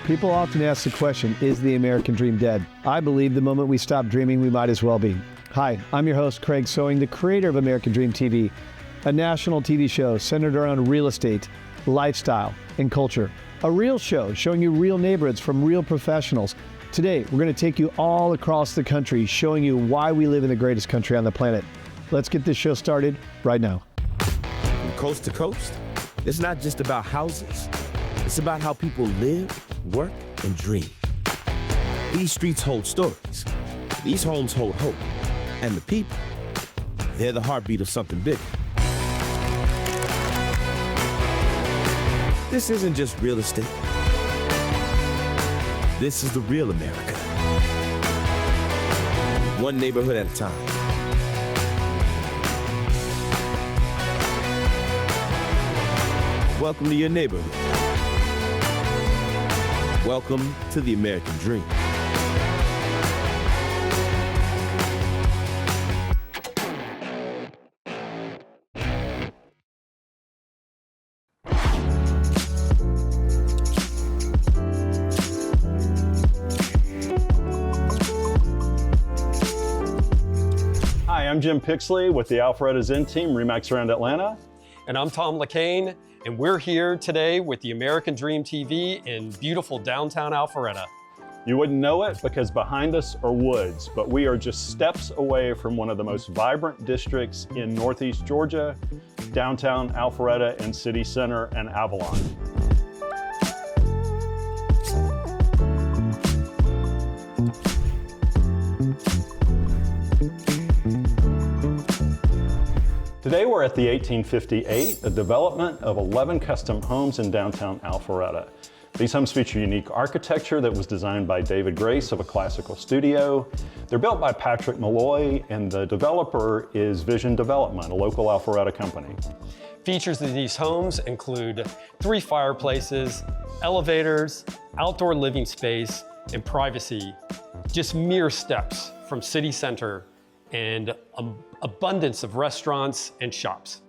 People often ask the question, is the American dream dead? I believe the moment we stop dreaming, we might as well be. Hi, I'm your host, Craig Sewing, the creator of American Dream TV, a national TV show centered around real estate, lifestyle, and culture. A real show showing you real neighborhoods from real professionals. Today, we're going to take you all across the country, showing you why we live in the greatest country on the planet. Let's get this show started right now. From coast to coast, it's not just about houses. It's about how people live, work, and dream. These streets hold stories. These homes hold hope. And the people, they're the heartbeat of something bigger. This isn't just real estate. This is the real America. One neighborhood at a time. Welcome to your neighborhood. Welcome to the American Dream. Hi, I'm Jim Pixley with the Alpharetta Zen team, RE/MAX around Atlanta. And I'm Tom LeCain, and we're here today with the American Dream TV in beautiful downtown Alpharetta. You wouldn't know it because behind us are woods, but we are just steps away from one of the most vibrant districts in Northeast Georgia, downtown Alpharetta and City Center and Avalon. Today we're at the 1858, a development of 11 custom homes in downtown Alpharetta. These homes feature unique architecture that was designed by David Grace of a classical studio. They're built by Patrick Malloy, and the developer is Vision Development, a local Alpharetta company. Features of these homes include 3 fireplaces, elevators, outdoor living space, and privacy. Just mere steps from city center and abundance of restaurants and shops.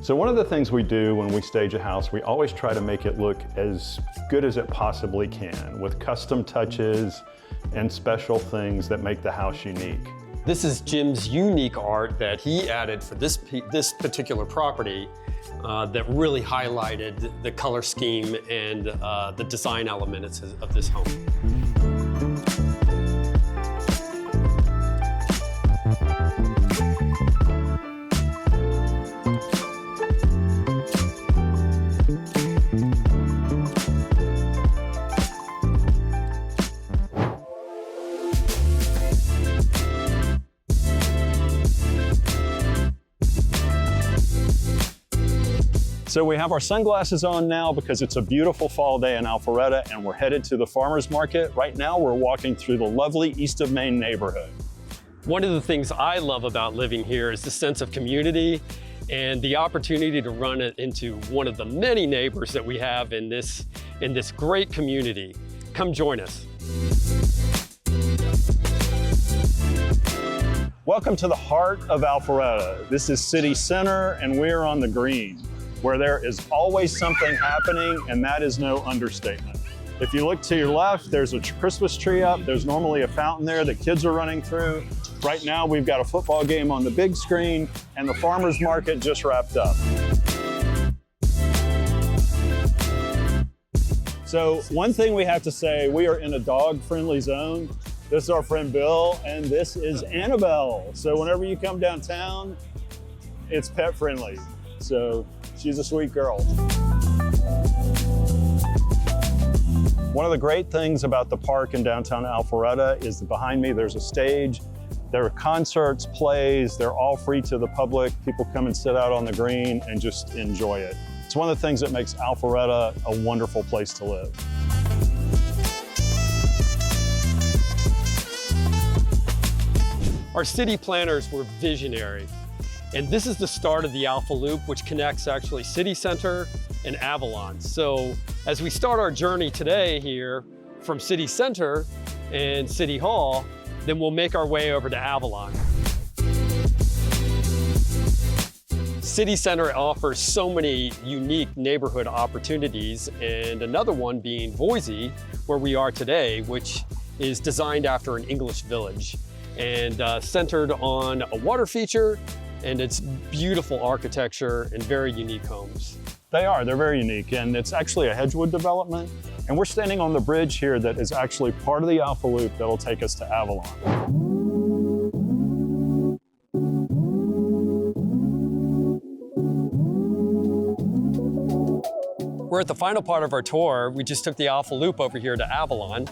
So one of the things we do when we stage a house, we always try to make it look as good as it possibly can, with custom touches and special things that make the house unique. This is Jim's unique art that he added for this particular property that really highlighted the color scheme and the design elements of this home. So we have our sunglasses on now because it's a beautiful fall day in Alpharetta and we're headed to the farmer's market. Right now we're walking through the lovely East of Main neighborhood. One of the things I love about living here is the sense of community and the opportunity to run it into one of the many neighbors that we have in this great community. Come join us. Welcome to the heart of Alpharetta. This is City Center and we're on the green, where there is always something happening, and that is no understatement. If you look to your left, there's a Christmas tree up. There's normally a fountain there that kids are running through. Right now, we've got a football game on the big screen, and the farmer's market just wrapped up. So one thing we have to say, we are in a dog-friendly zone. This is our friend Bill, and this is Annabelle. So whenever you come downtown, it's pet-friendly. So she's a sweet girl. One of the great things about the park in downtown Alpharetta is that behind me there's a stage. There are concerts, plays, they're all free to the public. People come and sit out on the green and just enjoy it. It's one of the things that makes Alpharetta a wonderful place to live. Our city planners were visionary. And this is the start of the Alpha Loop, which connects actually City Center and Avalon. So as we start our journey today here from City Center and City Hall, then we'll make our way over to Avalon. City Center offers so many unique neighborhood opportunities, and another one being Boise, where we are today, which is designed after an English village and centered on a water feature and its beautiful architecture and very unique homes. They're very unique, and it's actually a Hedgewood development. And we're standing on the bridge here that is actually part of the Alpha Loop that'll take us to Avalon. We're at the final part of our tour. We just took the Alpha Loop over here to Avalon.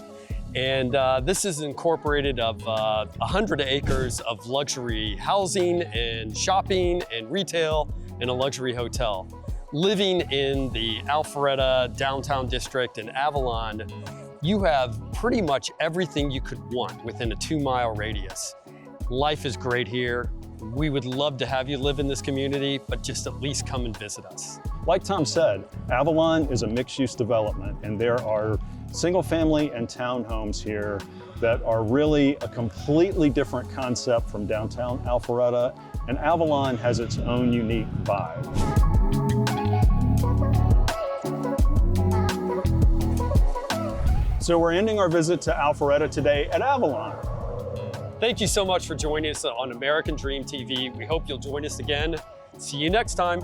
And this is incorporated of 100 acres of luxury housing and shopping and retail and a luxury hotel. Living in the Alpharetta downtown district in Avalon, you have pretty much everything you could want within a 2-mile radius. Life is great here. We would love to have you live in this community, but just at least come and visit us. Like Tom said, Avalon is a mixed-use development, and there are single-family and townhomes here that are really a completely different concept from downtown Alpharetta, and Avalon has its own unique vibe. So we're ending our visit to Alpharetta today at Avalon. Thank you so much for joining us on American Dream TV. We hope you'll join us again. See you next time.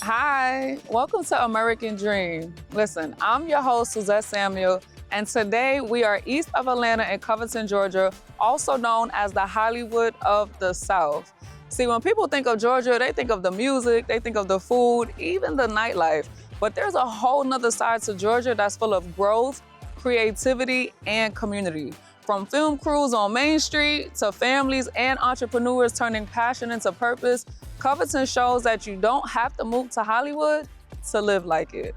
Hi, welcome to American Dream. Listen, I'm your host, Suzette Samuel, and today we are east of Atlanta in Covington, Georgia, also known as the Hollywood of the South. See, when people think of Georgia, they think of the music, they think of the food, even the nightlife. But there's a whole nother side to Georgia that's full of growth, creativity, and community. From film crews on Main Street to families and entrepreneurs turning passion into purpose, Covington shows that you don't have to move to Hollywood to live like it.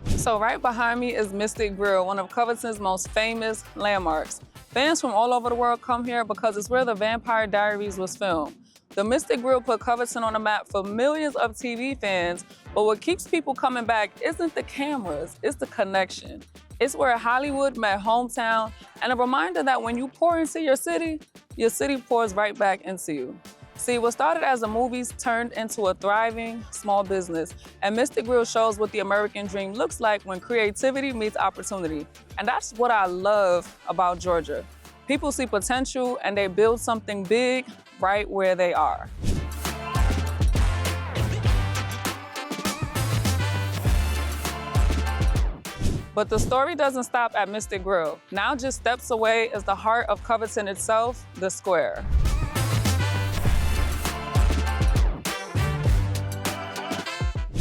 So right behind me is Mystic Grill, one of Covington's most famous landmarks. Fans from all over the world come here because it's where the Vampire Diaries was filmed. The Mystic Grill put Covington on the map for millions of TV fans, but what keeps people coming back isn't the cameras, it's the connection. It's where Hollywood met hometown, and a reminder that when you pour into your city pours right back into you. See, what started as a movie turned into a thriving small business, and Mystic Grill shows what the American dream looks like when creativity meets opportunity. And that's what I love about Georgia. People see potential and they build something big right where they are. But the story doesn't stop at Mystic Grill. Now just steps away is the heart of Covington itself, the Square.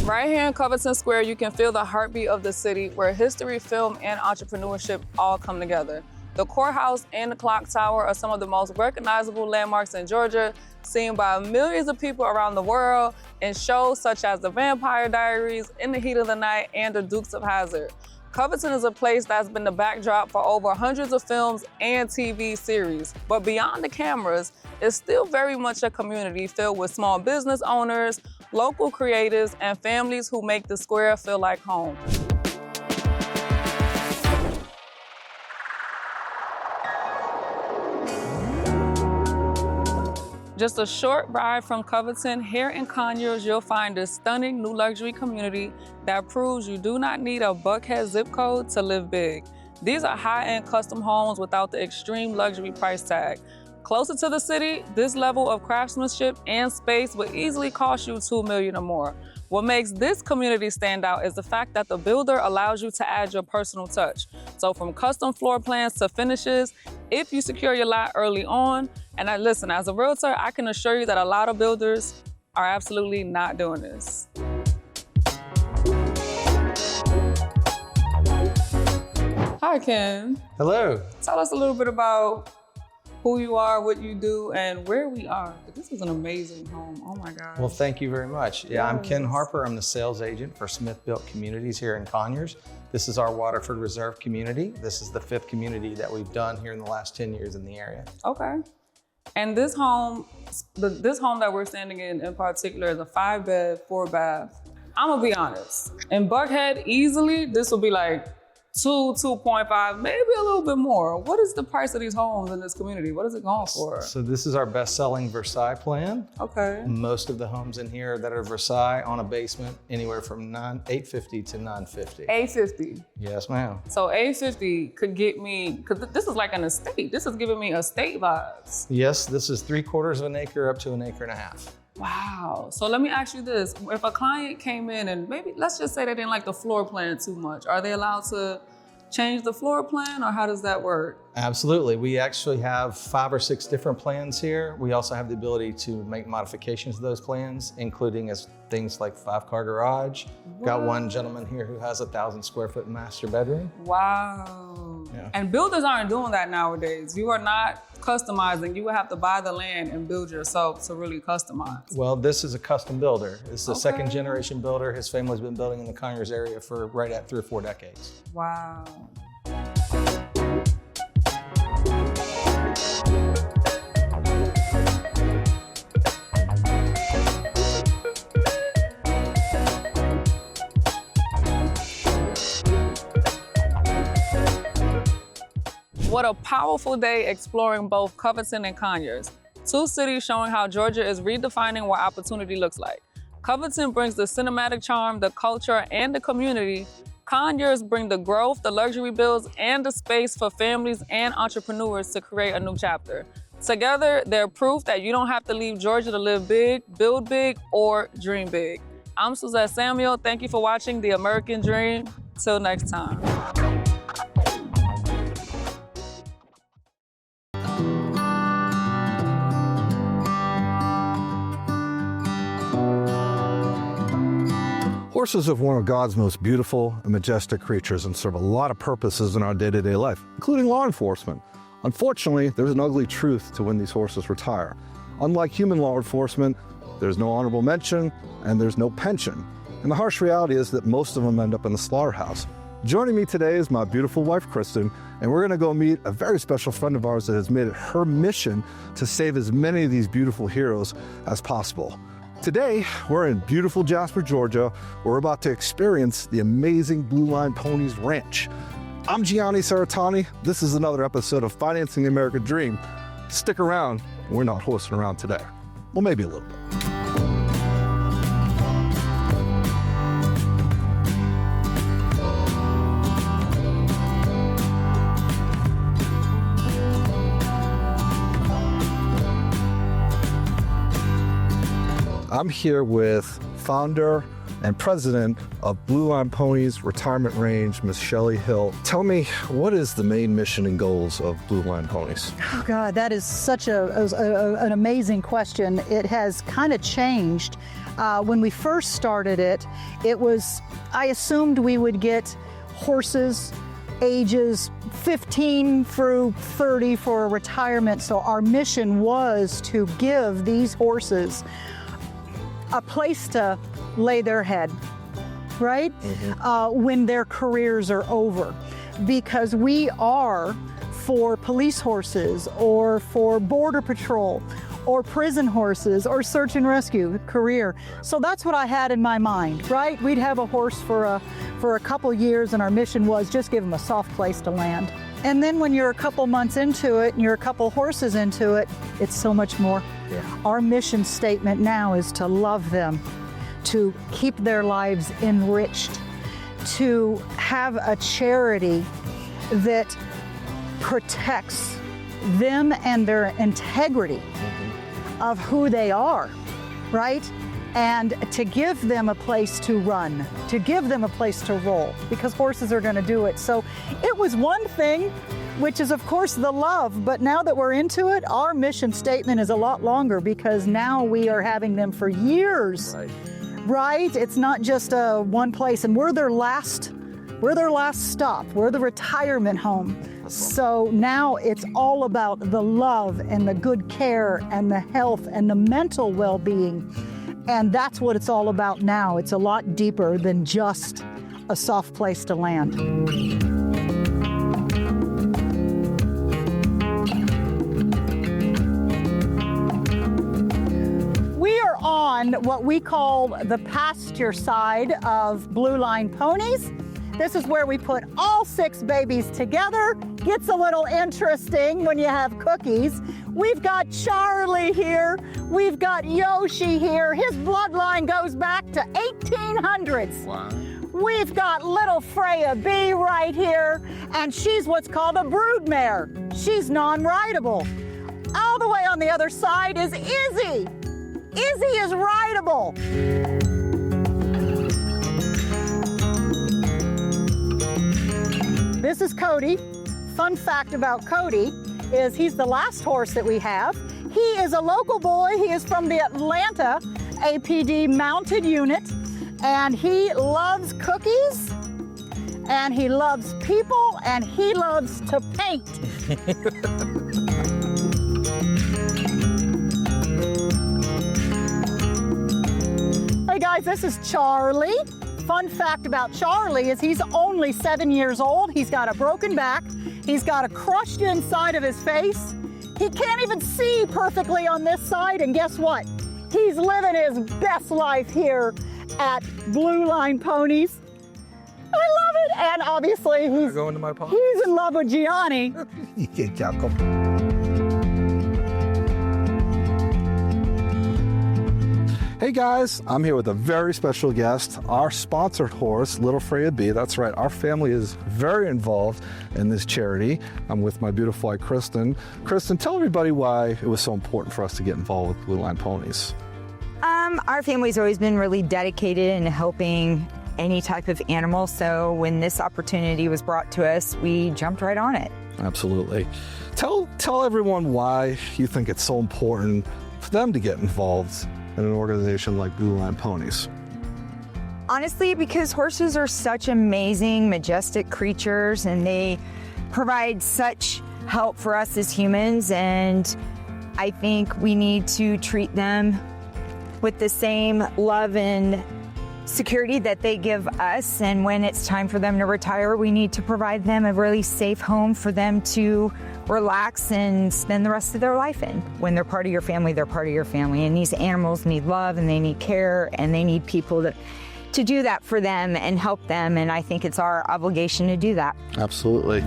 Right here in Covington Square, you can feel the heartbeat of the city where history, film, and entrepreneurship all come together. The courthouse and the clock tower are some of the most recognizable landmarks in Georgia, seen by millions of people around the world in shows such as The Vampire Diaries, In the Heat of the Night, and The Dukes of Hazzard. Covington is a place that's been the backdrop for over hundreds of films and TV series. But beyond the cameras, it's still very much a community filled with small business owners, local creatives, and families who make the square feel like home. Just a short ride from Covington, here in Conyers, you'll find a stunning new luxury community that proves you do not need a Buckhead zip code to live big. These are high-end custom homes without the extreme luxury price tag. Closer to the city, this level of craftsmanship and space would easily cost you $2 million or more. What makes this community stand out is the fact that the builder allows you to add your personal touch. So from custom floor plans to finishes, if you secure your lot early on, and listen, as a realtor, I can assure you that a lot of builders are absolutely not doing this. Hi, Ken. Hello. Tell us a little bit about who you are, what you do, and where we are. This is an amazing home. Oh my God. Well, thank you very much. Yeah, I'm Ken Yes. Harper. I'm the sales agent for Smith Built Communities here in Conyers. This is our Waterford Reserve community. This is the 5th community that we've done here in the last 10 years in the area. Okay. And this home, this home that we're standing in particular, is a 5-bed, 4-bath. I'm gonna be honest. In Buckhead, easily, this will be like 2.5, maybe a little bit more. What is the price of these homes in this community? What is it going for? So this is our best-selling Versailles plan. Okay. Most of the homes in here that are Versailles on a basement, anywhere from $850 to $950. $850. Yes, ma'am. So $850 could get me, because this is like an estate. This is giving me estate vibes. Yes, this is 3/4 of an acre up to 1.5 acres. Wow. So let me ask you this. If a client came in and maybe, let's just say they didn't like the floor plan too much, are they allowed to change the floor plan, or how does that work? Absolutely. We actually have 5 or 6 different plans here. We also have the ability to make modifications to those plans, including as things like 5-car garage. Got one gentleman here who has a 1,000 square foot master bedroom. Wow. Yeah. And builders aren't doing that nowadays. You are not customizing. You would have to buy the land and build yourself to really customize. Well, this is a custom builder. This is a Okay. 2nd generation builder. His family's been building in the Conyers area for right at 3 or 4 decades. Wow. What a powerful day exploring both Covington and Conyers, 2 cities showing how Georgia is redefining what opportunity looks like. Covington brings the cinematic charm, the culture, and the community. Conyers bring the growth, the luxury builds, and the space for families and entrepreneurs to create a new chapter. Together, they're proof that you don't have to leave Georgia to live big, build big, or dream big. I'm Suzette Samuel. Thank you for watching The American Dream. Till next time. Horses are one of God's most beautiful and majestic creatures and serve a lot of purposes in our day-to-day life, including law enforcement. Unfortunately, there's an ugly truth to when these horses retire. Unlike human law enforcement, there's no honorable mention and there's no pension. And the harsh reality is that most of them end up in the slaughterhouse. Joining me today is my beautiful wife, Kristen, and we're gonna go meet a very special friend of ours that has made it her mission to save as many of these beautiful heroes as possible. Today, we're in beautiful Jasper, Georgia. We're about to experience the amazing Blue Line Ponies Ranch. I'm Gianni Cerretani. This is another episode of Financing the American Dream. Stick around, we're not horsing around today. Well, maybe a little bit. I'm here with founder and president of Blue Line Ponies Retirement Range, Miss Shelley Hill. Tell me, what is the main mission and goals of Blue Line Ponies? Oh God, that is such an amazing question. It has kind of changed. When we first started it, I assumed we would get horses ages 15 through 30 for a retirement. So our mission was to give these horses a place to lay their head, right? When their careers are over. Because we are for police horses or for border patrol or prison horses or search and rescue career. So that's what I had in my mind, right? We'd have a horse for a couple years and our mission was just give them a soft place to land. And then when you're a couple months into it and you're a couple horses into it, it's so much more. Yeah. Our mission statement now is to love them, to keep their lives enriched, to have a charity that protects them and their integrity of who they are, right? And to give them a place to run, to give them a place to roll, because horses are going to do it. So it was one thing, which is of course the love, but now that we're into it, our mission statement is a lot longer because now we are having them for years, right? It's not just one place, and we're their last We're their last stop. We're the retirement home. So now it's all about the love and the good care and the health and the mental well-being. And that's what it's all about now. It's a lot deeper than just a soft place to land. We are on what we call the pasture side of Blue Line Ponies. This is where we put all 6 babies together. Gets a little interesting when you have cookies. We've got Charlie here. We've got Yoshi here. His bloodline goes back to 1800s. Wow. We've got little Freya B right here, and she's what's called a broodmare. She's non-rideable. All the way on the other side is Izzy. Izzy is rideable. This is Cody. Fun fact about Cody is he's the last horse that we have. He is a local boy. He is from the Atlanta APD mounted unit, and he loves cookies, and he loves people, and he loves to paint. Hey guys, this is Charlie. Fun fact about Charlie is he's only 7 years old. He's got a broken back. He's got a crushed inside of his face. He can't even see perfectly on this side, and guess what? He's living his best life here at Blue Line Ponies. I love it, and obviously he's Go into my pond. he's in love with Gianni. Hey guys, I'm here with a very special guest, our sponsored horse, Little Freya B. That's right, our family is very involved in this charity. I'm with my beautiful wife, Kristen. Kristen, tell everybody why it was so important for us to get involved with Blue Line Ponies. Our family's always been really dedicated in helping any type of animal, so when this opportunity was brought to us, we jumped right on it. Absolutely. Tell everyone why you think it's so important for them to get involved in an organization like Blue Line Ponies. Honestly, because horses are such amazing, majestic creatures, and they provide such help for us as humans, and I think we need to treat them with the same love and security that they give us, and when it's time for them to retire, we need to provide them a really safe home for them to relax and spend the rest of their life in. When they're part of your family, they're part of your family, and these animals need love, and they need care, and they need people to do that for them and help them, and I think it's our obligation to do that. Absolutely.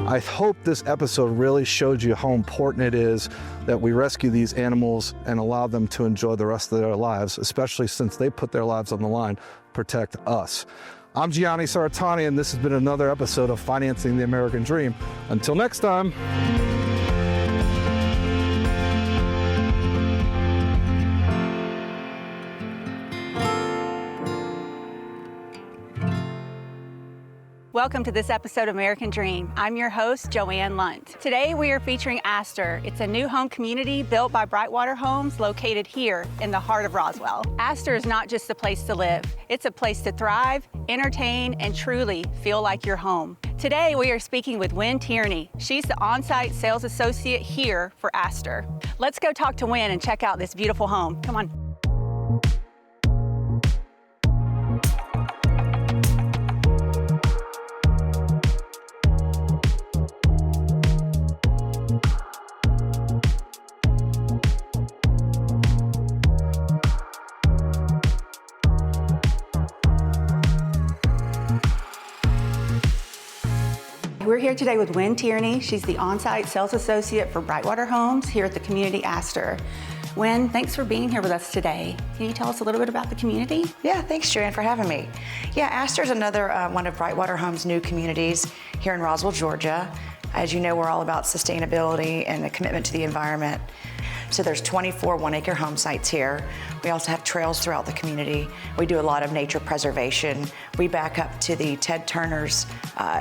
I hope this episode really showed you how important it is that we rescue these animals and allow them to enjoy the rest of their lives, especially since they put their lives on the line to protect us. I'm Gianni Cerretani, and this has been another episode of Financing the American Dream. Until next time. Welcome to this episode of American Dream. I'm your host, Joanne Lunt. Today we are featuring Astor. It's a new home community built by Brightwater Homes located here in the heart of Roswell. Astor is not just a place to live. It's a place to thrive, entertain, and truly feel like you're home. Today we are speaking with Wynn Tierney. She's the on-site sales associate here for Astor. Let's go talk to Wynn and check out this beautiful home. Come on. We're here today with Wynn Tierney. She's the on-site sales associate for Brightwater Homes here at the community Astor. Wynn, thanks for being here with us today. Can you tell us a little bit about the community? Yeah, thanks, Joanne, for having me. Yeah, Astor's another one of Brightwater Homes' new communities here in Roswell, Georgia. As you know, we're all about sustainability and a commitment to the environment. So there's 24 one-acre home sites here. We also have trails throughout the community. We do a lot of nature preservation. We back up to the Ted Turner's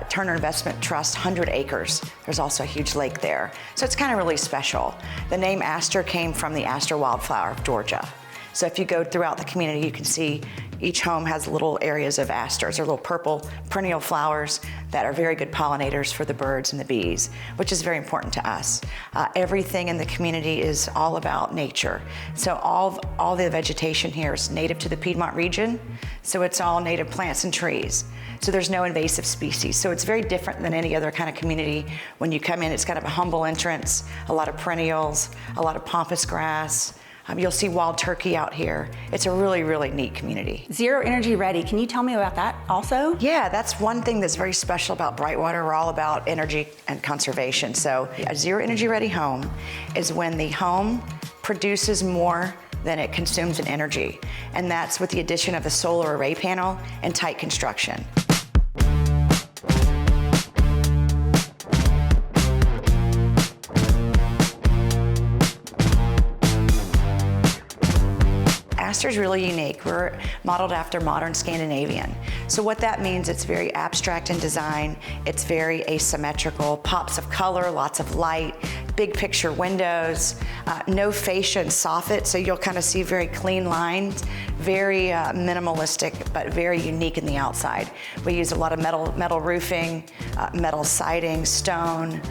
Turner Investment Trust 100 acres. There's also a huge lake there. So it's kind of really special. The name Astor came from the Astor wildflower of Georgia. So if you go throughout the community, you can see each home has little areas of asters, or little purple perennial flowers that are very good pollinators for the birds and the bees, which is very important to us. Everything in the community is all about nature. So all the vegetation here is native to the Piedmont region, so it's all native plants and trees. So there's no invasive species. So it's very different than any other kind of community. When you come in, it's kind of a humble entrance, a lot of perennials, a lot of pampas grass. You'll see wild turkey out here. It's a really, really neat community. Zero Energy Ready, can you tell me about that also? Yeah, that's one thing that's very special about Brightwater. We're all about energy and conservation. So a Zero Energy Ready home is when the home produces more than it consumes in energy. And that's with the addition of a solar array panel and tight construction. Aster's really unique. We're modeled after modern Scandinavian. So what that means, it's very abstract in design, it's very asymmetrical, pops of color, lots of light, big picture windows, no fascia and soffit, so you'll kind of see very clean lines, very minimalistic, but very unique in the outside. We use a lot of metal roofing, metal siding, stone,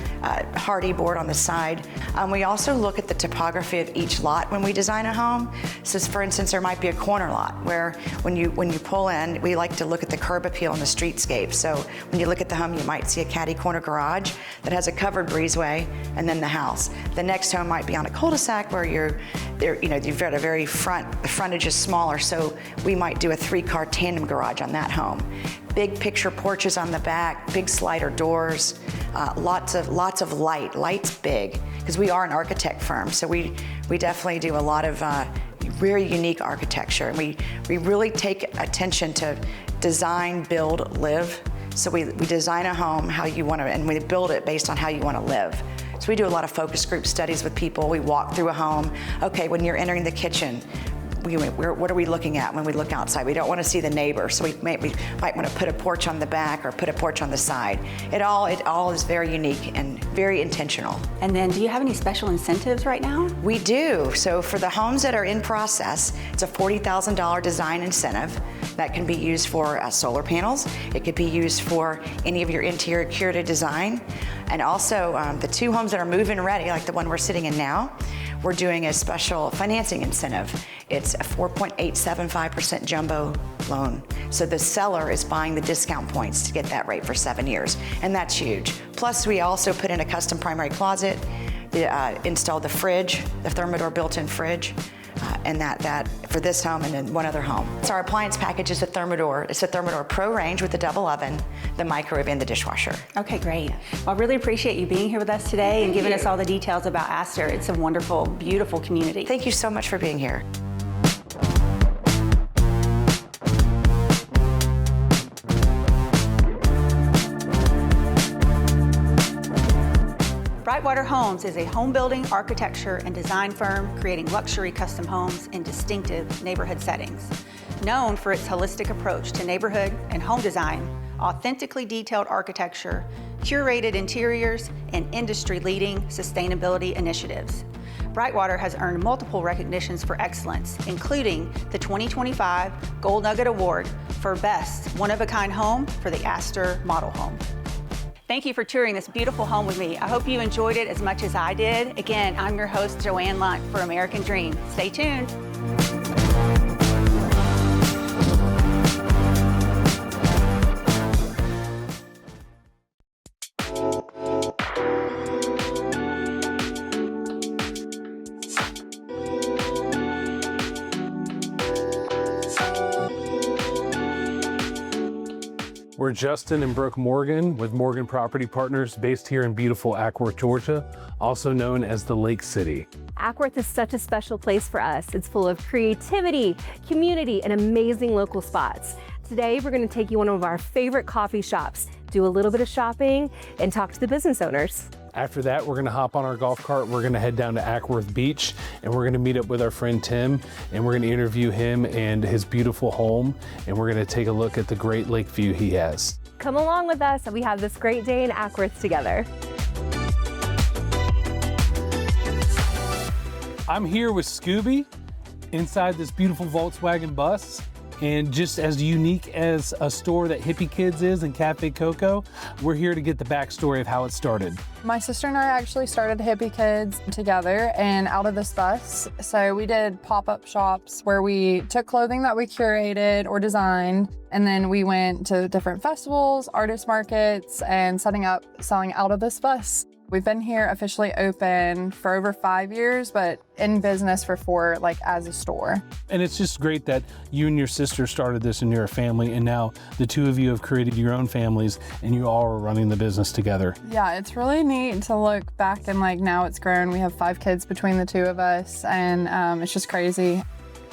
hardy board on the side. We also look at the topography of each lot when we design a home. So for instance, there might be a corner lot where when you pull in, we like to look at the curb appeal and the streetscape. So when you look at the home, you might see a caddy corner garage that has a covered breezeway and then the house. The next home might be on a cul-de-sac where you've got a very the frontage is smaller, so we might do a 3-car tandem garage on that home. Big picture porches on the back, big slider doors, lots of light. Light's big, because we are an architect firm, so we definitely do a lot of very unique architecture. And we really take attention to design, build, live. So we design a home how you want to, and we build it based on how you want to live. So we do a lot of focus group studies with people. We walk through a home. Okay, when you're entering the kitchen, what are we looking at when we look outside? We don't want to see the neighbor, so we might want to put a porch on the back or put a porch on the side. It all is very unique and very intentional. And then, do you have any special incentives right now? We do. So for the homes that are in process, it's a $40,000 design incentive that can be used for solar panels. It could be used for any of your interior curated design. And also the 2 homes that are move-in ready, like the one we're sitting in now, we're doing a special financing incentive. It's a 4.875% jumbo loan. So the seller is buying the discount points to get that rate for 7 years, and that's huge. Plus, we also put in a custom primary closet, installed the fridge, the Thermador built-in fridge, and that for this home and then one other home. So our appliance package is a Thermador. It's a Thermador Pro range with the double oven, the microwave, and the dishwasher. Okay, great. Well, I really appreciate you being here with us today and giving us all the details about Aster. It's a wonderful, beautiful community. Thank you so much for being here. Brightwater Homes is a home building, architecture, and design firm creating luxury custom homes in distinctive neighborhood settings. Known for its holistic approach to neighborhood and home design, authentically detailed architecture, curated interiors, and industry-leading sustainability initiatives. Brightwater has earned multiple recognitions for excellence, including the 2025 Gold Nugget Award for Best One-of-a-Kind Home for the Aster Model Home. Thank you for touring this beautiful home with me. I hope you enjoyed it as much as I did. Again, I'm your host, Joanne Lunt for American Dream. Stay tuned. We're Justin and Brooke Morgan with Morgan Property Partners based here in beautiful Ackworth, Georgia, also known as the Lake City. Ackworth is such a special place for us. It's full of creativity, community, and amazing local spots. Today, we're going to take you one of our favorite coffee shops, do a little bit of shopping, and talk to the business owners. After that, we're gonna hop on our golf cart, we're gonna head down to Ackworth Beach, and we're gonna meet up with our friend Tim, and we're gonna interview him and his beautiful home, and we're gonna take a look at the great lake view he has. Come along with us, and we have this great day in Ackworth together. I'm here with Scooby, inside this beautiful Volkswagen bus. And just as unique as a store that Hippie Kids is and Cafe Coco, we're here to get the backstory of how it started. My sister and I actually started Hippie Kids together and out of this bus. So we did pop-up shops where we took clothing that we curated or designed, and then we went to different festivals, artist markets, and selling out of this bus. We've been here officially open for over 5 years, but in business for 4, like as a store. And it's just great that you and your sister started this and you're a family, and now the two of you have created your own families and you all are running the business together. Yeah, it's really neat to look back and like now it's grown. We have 5 kids between the 2 of us, and it's just crazy.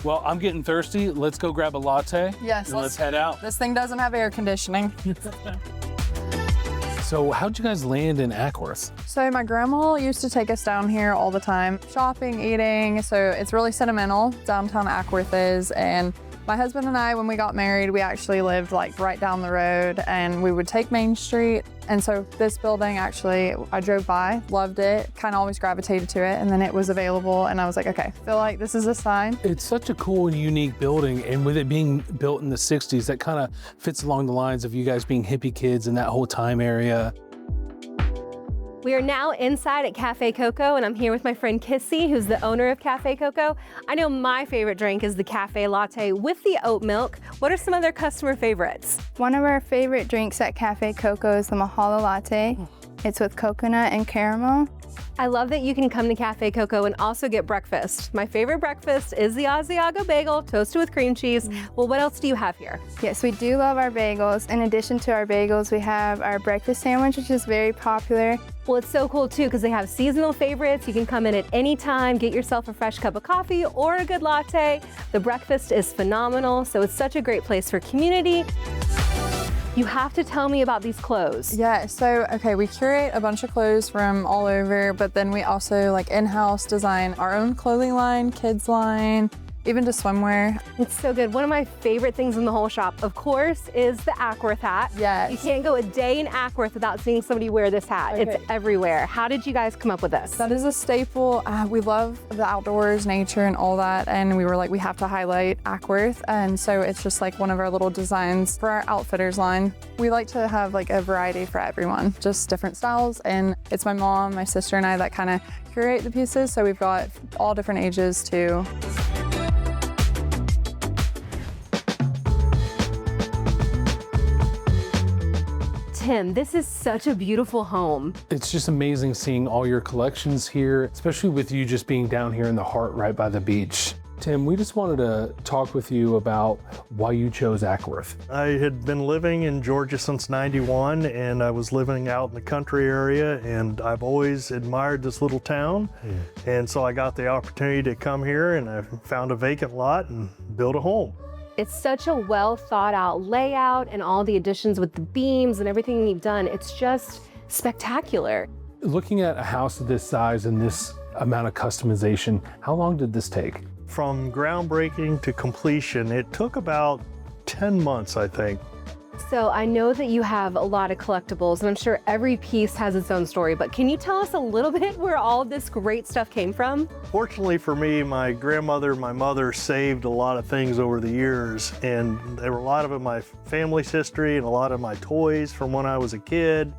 Well, I'm getting thirsty. Let's go grab a latte. Yes, and let's head out. This thing doesn't have air conditioning. So how'd you guys land in Ackworth? So my grandma used to take us down here all the time, shopping, eating, so it's really sentimental, downtown Ackworth is, and my husband and I, when we got married, we actually lived like right down the road, and we would take Main Street, and so this building actually, I drove by, loved it, kind of always gravitated to it, and then it was available, and I was like, okay, feel like this is a sign. It's such a cool and unique building, and with it being built in the 60s, that kind of fits along the lines of you guys being hippie kids in that whole time area. We are now inside at Cafe Coco, and I'm here with my friend Kissy, who's the owner of Cafe Coco. I know my favorite drink is the cafe latte with the oat milk. What are some other customer favorites? One of our favorite drinks at Cafe Coco is the Mahalo Latte. It's with coconut and caramel. I love that you can come to Cafe Coco and also get breakfast. My favorite breakfast is the Asiago bagel, toasted with cream cheese. Well, what else do you have here? Yes, we do love our bagels. In addition to our bagels, we have our breakfast sandwich, which is very popular. Well, it's so cool too because they have seasonal favorites. You can come in at any time, get yourself a fresh cup of coffee or a good latte. The breakfast is phenomenal, so it's such a great place for community. You have to tell me about these clothes. Yeah, so, okay, we curate a bunch of clothes from all over, but then we also like in-house design our own clothing line, kids line, even to swimwear. It's so good. One of my favorite things in the whole shop, of course, is the Ackworth hat. Yes. You can't go a day in Ackworth without seeing somebody wear this hat. Okay. It's everywhere. How did you guys come up with this? That is a staple. We love the outdoors, nature, and all that, and we were like, we have to highlight Ackworth, and so it's just like one of our little designs for our outfitters line. We like to have like a variety for everyone, just different styles, and it's my mom, my sister, and I that kind of curate the pieces, so we've got all different ages too. Tim, this is such a beautiful home. It's just amazing seeing all your collections here, especially with you just being down here in the heart right by the beach. Tim, we just wanted to talk with you about why you chose Ackworth. I had been living in Georgia since '91, and I was living out in the country area, and I've always admired this little town. And so I got the opportunity to come here, and I found a vacant lot and built a home. It's such a well thought out layout, and all the additions with the beams and everything you've done. It's just spectacular. Looking at a house of this size and this amount of customization, how long did this take? From groundbreaking to completion, it took about 10 months, I think. So I know that you have a lot of collectibles, and I'm sure every piece has its own story, but can you tell us a little bit where all this great stuff came from? Fortunately for me, my grandmother and my mother saved a lot of things over the years, and there were a lot of it in my family's history and a lot of my toys from when I was a kid,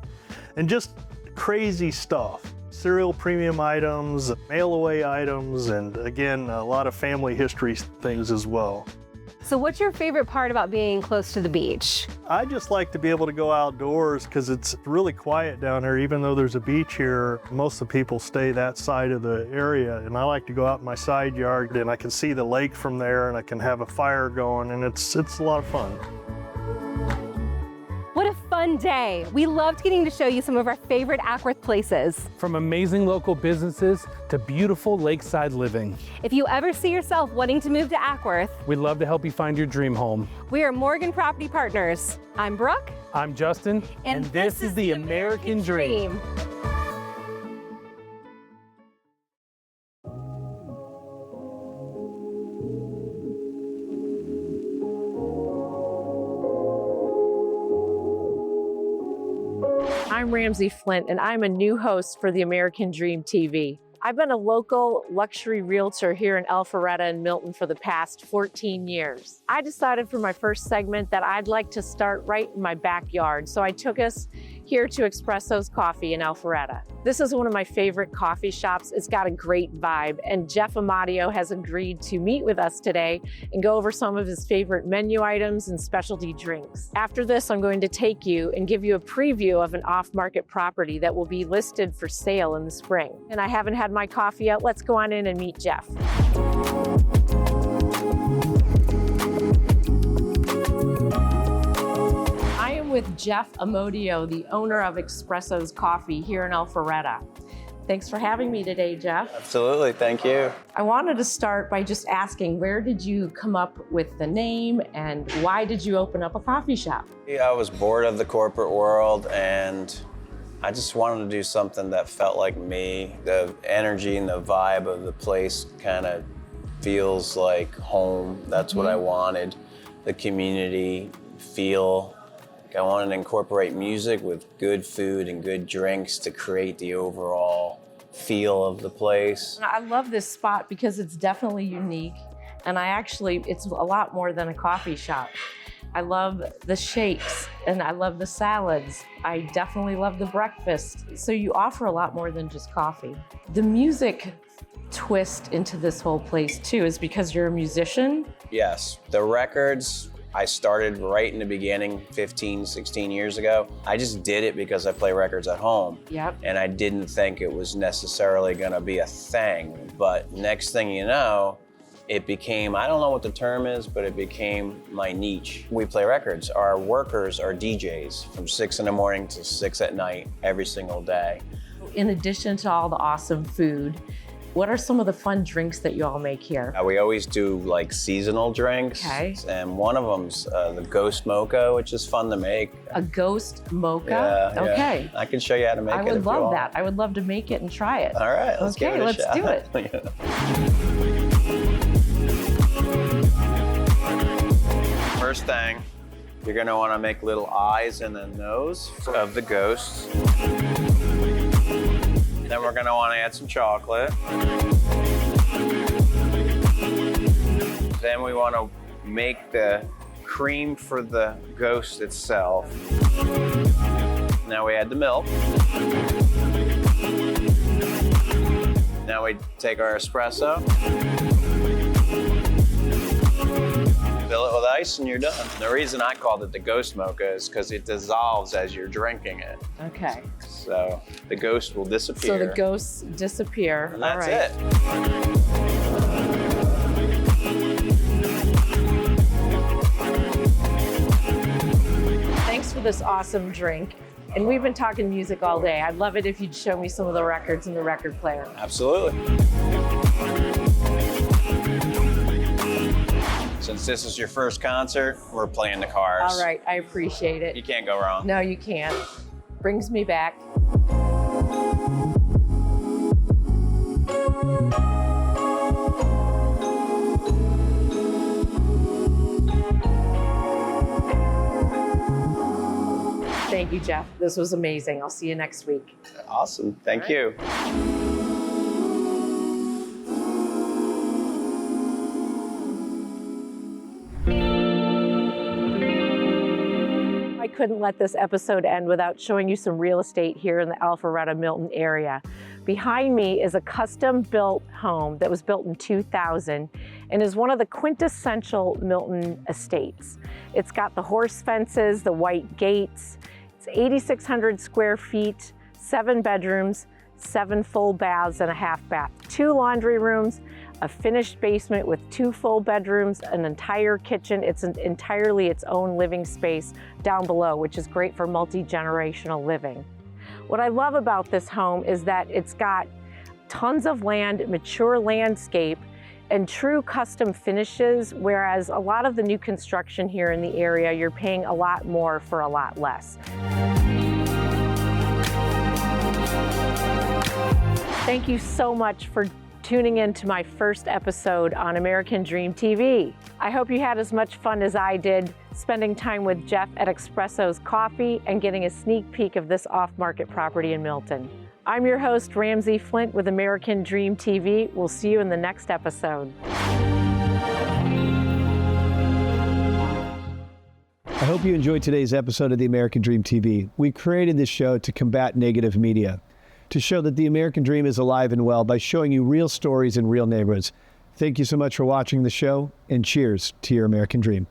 and just crazy stuff. Cereal premium items, mail away items, and again, a lot of family history things as well. So what's your favorite part about being close to the beach? I just like to be able to go outdoors because it's really quiet down here. Even though there's a beach here, most of the people stay that side of the area, and I like to go out in my side yard and I can see the lake from there, and I can have a fire going, and it's a lot of fun. What a fun day. We loved getting to show you some of our favorite Ackworth places. From amazing local businesses to beautiful lakeside living. If you ever see yourself wanting to move to Ackworth, we'd love to help you find your dream home. We are Morgan Property Partners. I'm Brooke. I'm Justin. And this is the American Dream. I'm Ramsey Flint, and I'm a new host for the American Dream TV. I've been a local luxury realtor here in Alpharetta and Milton for the past 14 years. I decided for my first segment that I'd like to start right in my backyard, so I took us here to Espresso's Coffee in Alpharetta. This is one of my favorite coffee shops. It's got a great vibe, and Jeff Amadio has agreed to meet with us today and go over some of his favorite menu items and specialty drinks. After this, I'm going to take you and give you a preview of an off-market property that will be listed for sale in the spring. And I haven't had my coffee yet. Let's go on in and meet Jeff. With Jeff Amodio, the owner of Espresso's Coffee here in Alpharetta. Thanks for having me today, Jeff. Absolutely, thank you. I wanted to start by just asking, where did you come up with the name and why did you open up a coffee shop? I was bored of the corporate world and I just wanted to do something that felt like me. The energy and the vibe of the place kind of feels like home. That's what I wanted. The community feel. I wanted to incorporate music with good food and good drinks to create the overall feel of the place. I love this spot because it's definitely unique, and it's a lot more than a coffee shop. I love the shakes and I love the salads. I definitely love the breakfast. So you offer a lot more than just coffee. The music twist into this whole place too is because you're a musician. Yes, the records, I started right in the beginning, 15, 16 years ago. I just did it because I play records at home. Yep. And I didn't think it was necessarily gonna be a thing. But next thing you know, it became, I don't know what the term is, but it became my niche. We play records. Our workers are DJs from 6 in the morning to 6 at night, every single day. In addition to all the awesome food, what are some of the fun drinks that you all make here? We always do like seasonal drinks. Okay. And one of them's the Ghost Mocha, which is fun to make. A Ghost Mocha? Yeah, okay. I can show you how to make it. I would love that. I would love to make it and try it. All right, let's give it a shot. Okay, let's do it. First thing, you're gonna wanna make little eyes in the nose of the ghost. Then we're gonna wanna add some chocolate. Then we wanna make the cream for the ghost itself. Now we add the milk. Now we take our espresso, fill it with ice, and you're done. The reason I called it the Ghost Mocha is because it dissolves as you're drinking it. Okay. So the ghost will disappear. So the ghosts disappear. And that's all right. it. Thanks for this awesome drink. And we've been talking music all day. I'd love it if you'd show me some of the records in the record player. Absolutely. Since this is your first concert, we're playing the Cars. All right, I appreciate it. You can't go wrong. No, you can't. Brings me back. Thank you, Jeff. This was amazing. I'll see you next week. Awesome. Thank you. I couldn't let this episode end without showing you some real estate here in the Alpharetta Milton area. Behind me is a custom-built home that was built in 2000 and is one of the quintessential Milton estates. It's got the horse fences, the white gates. It's 8,600 square feet, 7 bedrooms, 7 full baths and a half bath, 2 laundry rooms, a finished basement with 2 full bedrooms, an entire kitchen. It's entirely its own living space down below, which is great for multi-generational living. What I love about this home is that it's got tons of land, mature landscape, and true custom finishes, whereas a lot of the new construction here in the area, you're paying a lot more for a lot less. Thank you so much for tuning in to my first episode on American Dream TV. I hope you had as much fun as I did spending time with Jeff at Espresso's Coffee and getting a sneak peek of this off-market property in Milton. I'm your host, Ramsey Flint with American Dream TV. We'll see you in the next episode. I hope you enjoyed today's episode of the American Dream TV. We created this show to combat negative media, to show that the American Dream is alive and well by showing you real stories in real neighborhoods. Thank you so much for watching the show, and cheers to your American Dream.